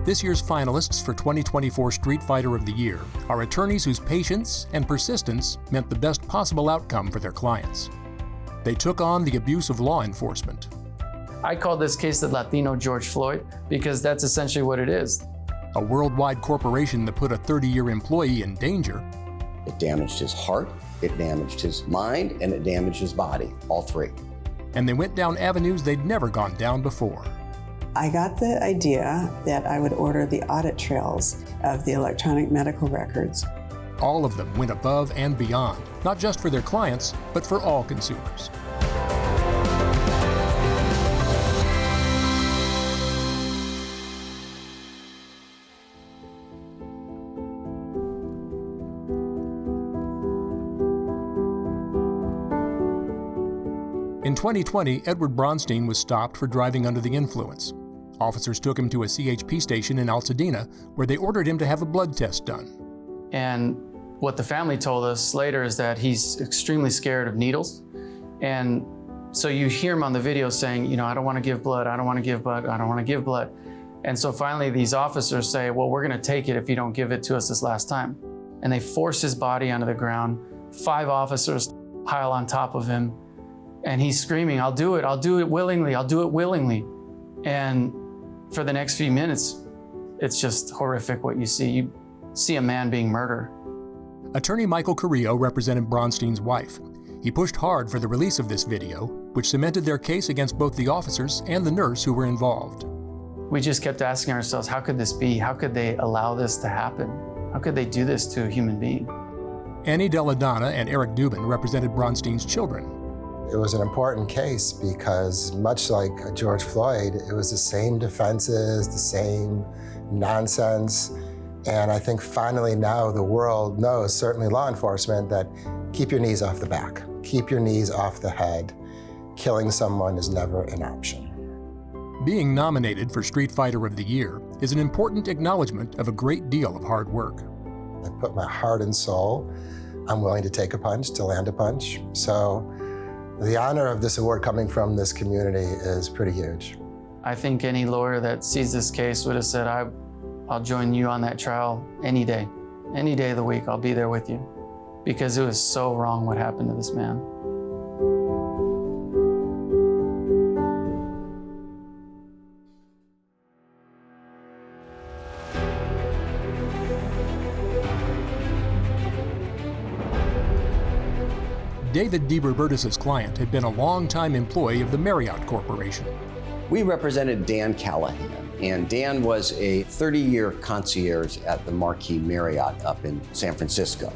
This year's finalists for 2024 Street Fighter of the Year are attorneys whose patience and persistence meant the best possible outcome for their clients. They took on the abuse of law enforcement. I call this case the Latino George Floyd because that's essentially what it is. A worldwide corporation that put a 30-year employee in danger. It damaged his heart, it damaged his mind, and it damaged his body, all three. And they went down avenues they'd never gone down before. I got the idea that I would order the audit trails of the electronic medical records. All of them went above and beyond, not just for their clients, but for all consumers. In 2020, Edward Bronstein was stopped for driving under the influence. Officers took him to a CHP station in Altadena, where they ordered him to have a blood test done. And what the family told us later is that he's extremely scared of needles. And so you hear him on the video saying, I don't want to give blood, I don't want to give blood, I don't want to give blood. And so finally these officers say, well, we're going to take it if you don't give it to us this last time. And they force his body onto the ground. 5 officers pile on top of him. And he's screaming, I'll do it willingly, I'll do it willingly. And for the next few minutes, it's just horrific what you see. You see a man being murdered. Attorney Michael Carrillo represented Bronstein's wife. He pushed hard for the release of this video, which cemented their case against both the officers and the nurse who were involved. We just kept asking ourselves, how could this be? How could they allow this to happen? How could they do this to a human being? Annie Delladonna and Eric Dubin represented Bronstein's children. It was an important case because, much like George Floyd, it was the same defenses, the same nonsense. And I think finally now the world knows, certainly law enforcement, that keep your knees off the back, keep your knees off the head. Killing someone is never an option. Being nominated for Street Fighter of the Year is an important acknowledgement of a great deal of hard work. I put my heart and soul. I'm willing to take a punch to land a punch. So the honor of this award coming from this community is pretty huge. I think any lawyer that sees this case would have said, I'll join you on that trial any day of the week, I'll be there with you. Because it was so wrong what happened to this man. David DeRobertis' client had been a longtime employee of the Marriott Corporation. We represented Dan Callahan, and Dan was a 30-year concierge at the Marquis Marriott up in San Francisco.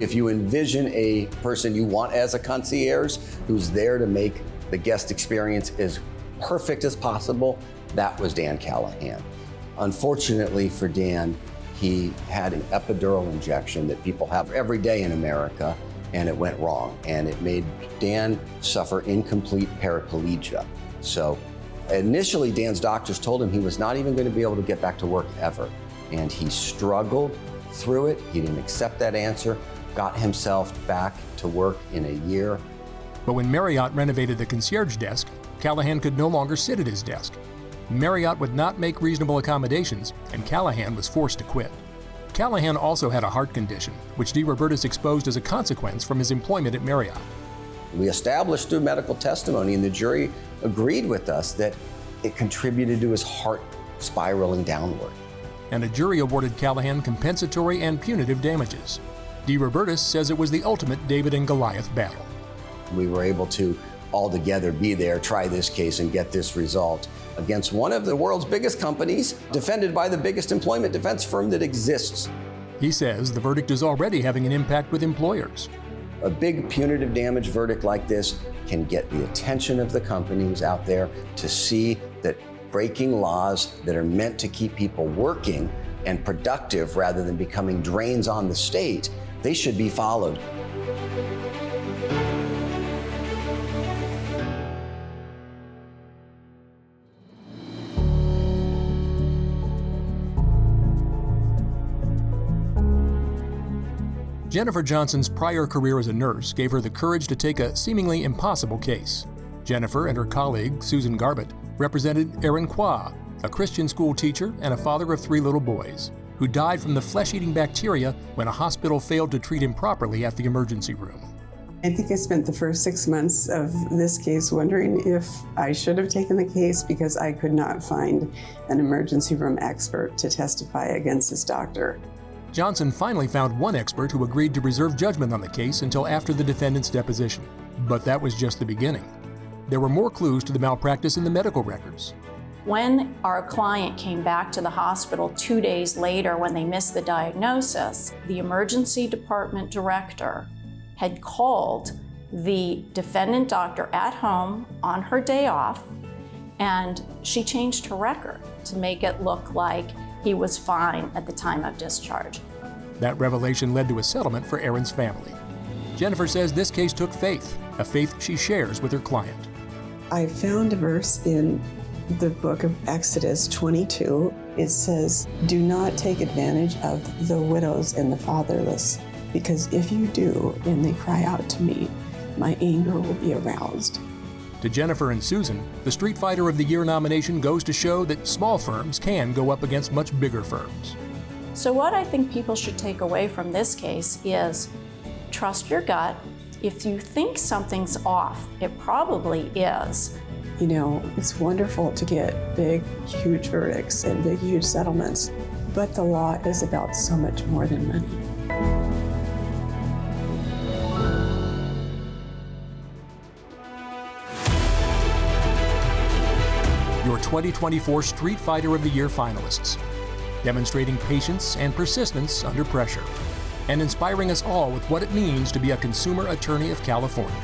If you envision a person you want as a concierge who's there to make the guest experience as perfect as possible, that was Dan Callahan. Unfortunately for Dan, he had an epidural injection that people have every day in America, and it went wrong, and it made Dan suffer incomplete paraplegia. So initially, Dan's doctors told him he was not even going to be able to get back to work ever. And he struggled through it. He didn't accept that answer, got himself back to work in a year. But when Marriott renovated the concierge desk, Callahan could no longer sit at his desk. Marriott would not make reasonable accommodations, and Callahan was forced to quit. Callahan also had a heart condition, which DeRobertis exposed as a consequence from his employment at Marriott. We established through medical testimony, and the jury agreed with us that it contributed to his heart spiraling downward. And a jury awarded Callahan compensatory and punitive damages. DeRobertis says it was the ultimate David and Goliath battle. We were able to all together be there, try this case, and get this result against one of the world's biggest companies, defended by the biggest employment defense firm that exists. He says the verdict is already having an impact with employers. A big punitive damage verdict like this can get the attention of the companies out there to see that breaking laws that are meant to keep people working and productive rather than becoming drains on the state, they should be followed. Jennifer Johnson's prior career as a nurse gave her the courage to take a seemingly impossible case. Jennifer and her colleague, Susan Garbett, represented Aaron Kwa, a Christian school teacher and a father of 3 little boys, who died from the flesh-eating bacteria when a hospital failed to treat him properly at the emergency room. I think I spent the first 6 months of this case wondering if I should have taken the case because I could not find an emergency room expert to testify against this doctor. Johnson finally found one expert who agreed to reserve judgment on the case until after the defendant's deposition. But that was just the beginning. There were more clues to the malpractice in the medical records. When our client came back to the hospital 2 days later when they missed the diagnosis, the emergency department director had called the defendant doctor at home on her day off, and she changed her record to make it look like he was fine at the time of discharge. That revelation led to a settlement for Aaron's family. Jennifer says this case took faith, a faith she shares with her client. I found a verse in the book of Exodus 22. It says, "Do not take advantage of the widows and the fatherless, because if you do, and they cry out to me, my anger will be aroused." To Jennifer and Susan, the Street Fighter of the Year nomination goes to show that small firms can go up against much bigger firms. So what I think people should take away from this case is trust your gut. If you think something's off, it probably is. You know, it's wonderful to get big, huge verdicts and big, huge settlements, but the law is about so much more than money. Your 2024 Street Fighter of the Year finalists, demonstrating patience and persistence under pressure, and inspiring us all with what it means to be a consumer attorney of California.